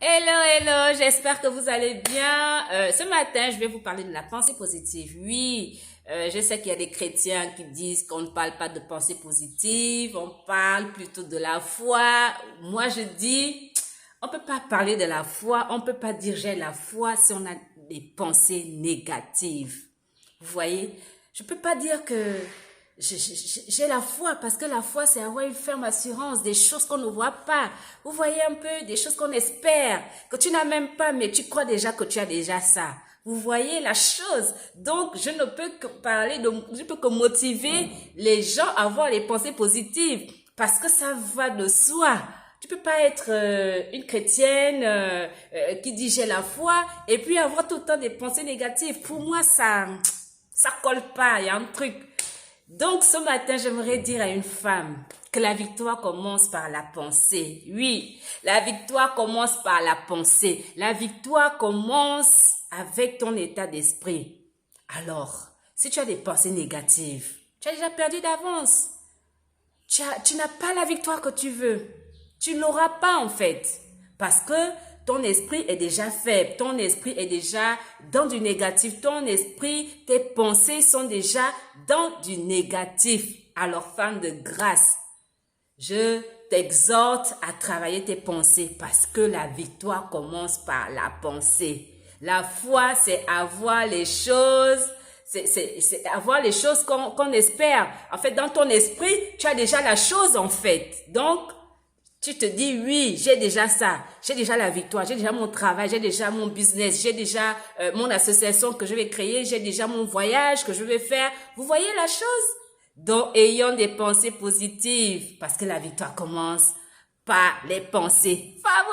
Hello, hello, j'espère que vous allez bien. Ce matin, je vais vous parler de la pensée positive. Oui, je sais qu'il y a des chrétiens qui disent qu'on ne parle pas de pensée positive, on parle plutôt de la foi. Moi, je dis, on peut pas parler de la foi, on peut pas dire j'ai la foi si on a des pensées négatives. Vous voyez, je peux pas dire que j'ai la foi parce que la foi, c'est avoir une ferme assurance des choses qu'on ne voit pas. Vous voyez un peu des choses qu'on espère, que tu n'as même pas, mais tu crois déjà que tu as déjà ça. Vous voyez la chose. Donc, je ne peux que je peux que motiver les gens à avoir les pensées positives parce que ça va de soi. Tu peux pas être une chrétienne qui dit j'ai la foi et puis avoir tout le temps des pensées négatives. Pour moi, ça colle pas. Il y a un truc. Donc, ce matin, j'aimerais dire à une femme que la victoire commence par la pensée. Oui, la victoire commence par la pensée. La victoire commence avec ton état d'esprit. Alors, si tu as des pensées négatives, tu as déjà perdu d'avance. Tu n'as pas la victoire que tu veux. Tu n'auras pas en fait. Parce que ton esprit est déjà faible. Ton esprit est déjà dans du négatif. Ton esprit, tes pensées sont déjà dans du négatif. Alors, femme de grâce, je t'exhorte à travailler tes pensées parce que la victoire commence par la pensée. La foi, c'est avoir les choses, c'est avoir les choses qu'on espère. En fait, dans ton esprit, tu as déjà la chose en fait. Donc, tu te dis, oui, j'ai déjà ça, j'ai déjà la victoire, j'ai déjà mon travail, j'ai déjà mon business, j'ai déjà mon association que je vais créer, j'ai déjà mon voyage que je vais faire. Vous voyez la chose? Donc, ayons des pensées positives parce que la victoire commence par les pensées. Pas